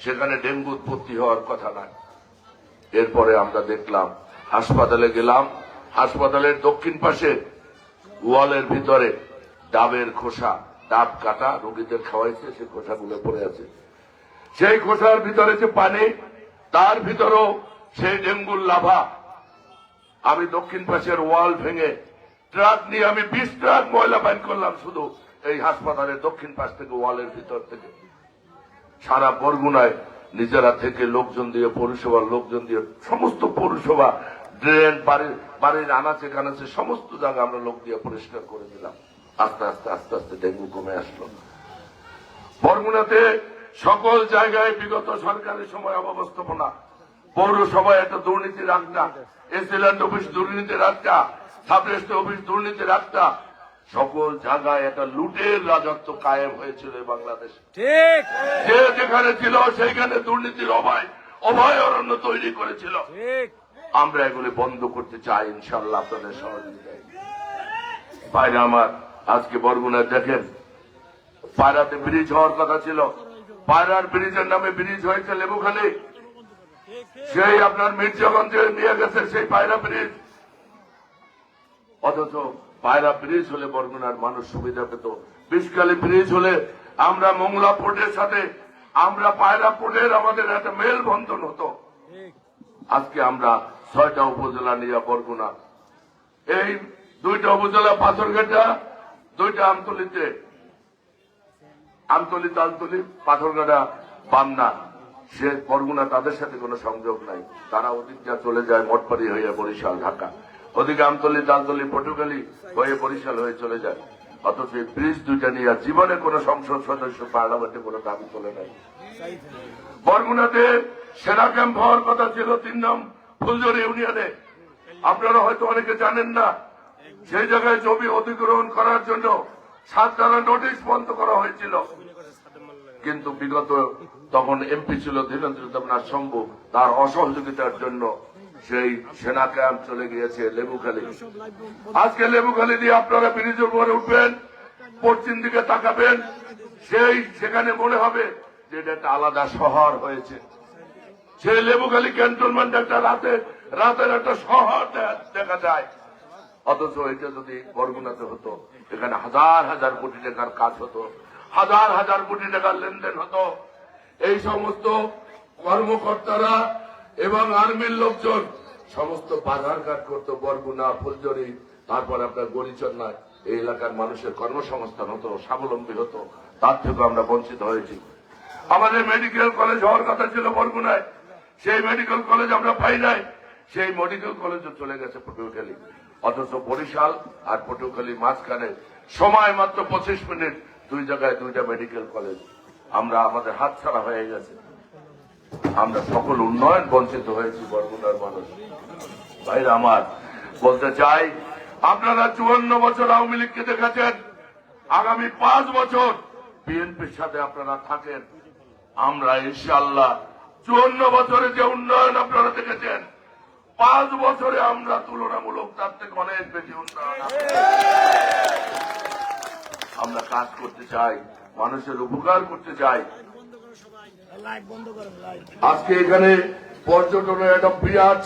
সেখানে ডেঙ্গু উৎপত্তি হওয়ার কথা নয়। এরপরে আমরা দেখলাম, হাসপাতালে গেলাম, হাসপাতালের দক্ষিণ পাশে ওয়ালের ভিতরে ডাবের খোসা, ডাব কাটা রোগীদের খাওয়াইছে, সেই খোসাগুলো পড়ে আছে। সেই খোসার ভিতরে যে পানি, তার ভিতরেও সেই ডেঙ্গুর লাভা। আমি দক্ষিণ পাশের ওয়াল ভেঙে ট্রাক নিয়ে আমি 20 ট্রাক ময়লা বাইর করলাম, শুধু এই হাসপাতালের দক্ষিণ পাশ থেকে, ওয়ালের ভিতর থেকে। সারা বরগুনায় নিজেরা থেকে লোকজন দিয়ে, পৌরসভার লোকজন দিয়ে, সমস্ত পৌরসভা ড্রেন, বাড়ির আনাচে কানাচে সমস্ত জায়গা আমরা লোক দিয়ে পরিষ্কার করে দিলাম। আস্তে আস্তে আস্তে আস্তে ডেঙ্গু কমে আসলো। বরগুনাতে সকল জায়গায় বিগত সরকারের সময় অব্যবস্থাপনা, পৌরসভায় একটা দুর্নীতির আড্ডা, এসিল্যান্ড অফিস দুর্নীতির আড্ডা, সাব রেজিস্ট্রি অফিস দুর্নীতির আড্ডা, সকল জায়গায় একটা লুটের রাজত্ব কায়েম হয়েছিল বাংলাদেশ। ঠিক, যে যেখানে ছিল সেইখানে দুর্নীতির অভয়ারণ্য তৈরি করেছিল। আমরা এগুলি বন্ধ করতে চাই, ইনশাল্লাহ আপনাদের সহযোগিতায়। বাইরে আমার আজকে বরগুনায় দেখেন, পায়রাতে ব্রিজ হওয়ার কথা ছিল, পায়রার ব্রিজের নামে ব্রিজ হয়েছে লেবুখালী, সেই আপনার মির্জাগঞ্জে নিয়ে গেছে সেই পায়রা ব্রিজ। অথচ পায়রা ব্রিজ হলে বরগুনার মানুষ সুবিধা পেত, বিষখালী ব্রিজ হলে আমরা মোংলা পোর্টের সাথে আমরা পায়রা পোর্টের আমাদের একটা মেলবন্ধন হতো। আজকে আমরা 6টা উপজেলা নিয়ে বরগুনা, এই 2টা উপজেলা পাথরঘাটা, 2টা আমতলিতে, আমতলি পাথরঘাটা বামনা, সে বরগুনা তাদের সাথে কোনো সংযোগ নাই। তারা ওদিক যা চলে যায় মঠবাড়ি হয়ে বরিশাল ঢাকা, ওদিকে আমতলি তালতলি পটুখালী হয়ে বরিশাল হয়ে চলে যায়। অথচ এই ব্রিজ 2টা নিয়ে জীবনে কোন সংসদ সদস্য পার্লামেন্টে কোনো দাবি তোলে নাই। বরগুনাতে সেনা ক্যাম্প হওয়ার কথা ছিল 3 নং ফুলজরি ইউনিয়নে, আপনারা হয়তো অনেকে জানেন না। সেই জায়গায় জমি অধিগ্রহণ করার জন্য 7 ধারা নোটিশ বন্ধ করা হয়েছিল, কিন্তু বিগত তখন এমপি ছিল ধীরেন্দ্র দেবনাথ শম্ভু, তার অসহযোগিতার জন্য সেই সেনা ক্যাম্প চলে গিয়েছে লেবুখালী। আজকে লেবুখালী দিয়ে আপনারা ব্রিজের উপরে উঠবেন, পশ্চিম দিকে তাকাবেন, সেখানে মনে হবে যে এটা একটা আলাদা শহর হয়েছে। সেই লেবুখালী ক্যান্টনমেন্ট একটা রাতের একটা শহর দেখা যায়। অথচ এটা যদি বরগুনাতে হতো, এখানে হাজার হাজার কোটি টাকার কাজ হতো, হাজার হাজার কোটি টাকার লেনদেন হতো। এই সমস্ত কর্মকর্তারা এবং আর্মির লোকজন সমস্ত বাধারঘাট করতো বরগুনা, ফুলজরি, তারপর আপনার গরিচন্নায়। এই এলাকার মানুষের কর্মসংস্থান হতো, স্বাবলম্বী হতো। তার থেকে আমরা বঞ্চিত হয়েছি। আমাদের মেডিকেল কলেজ হওয়ার কথা ছিল বরগুনায়, সেই মেডিকেল কলেজ আমরা পাই নাই। সেই মেডিকেল কলেজও চলে গেছে পটুয়াখালী। অথচ বরিশাল আর পটুয়াখালী মাঝখানে সময় মাত্র 25 মিনিট, 2 জায়গায় 2টা মেডিকেল কলেজ। আমরা আমাদের হাতছাড়া হয়ে গেছে, আমরা সকল উন্নয়ন বঞ্চিত হয়েছি বরগুনার মানুষ। ভাইরা আমার, বলতে চাই, আপনারা 54 বছর আওয়ামী লীগকে দেখাচ্ছেন, আগামী 5 বছর বিএনপির সাথে আপনারা থাকেন। আমরা ইনশাআল্লাহ 54 বছরে যে উন্নয়ন আপনারা দেখেছেন, 5 বছরে আমরা তুলনামূলক তার থেকে অনেক বেশি উন্নয়ন আমরা কাজ করতে চাই, মানুষের উপকার করতে চাই। আজকে এখানে পর্যটনের একটা বিরাট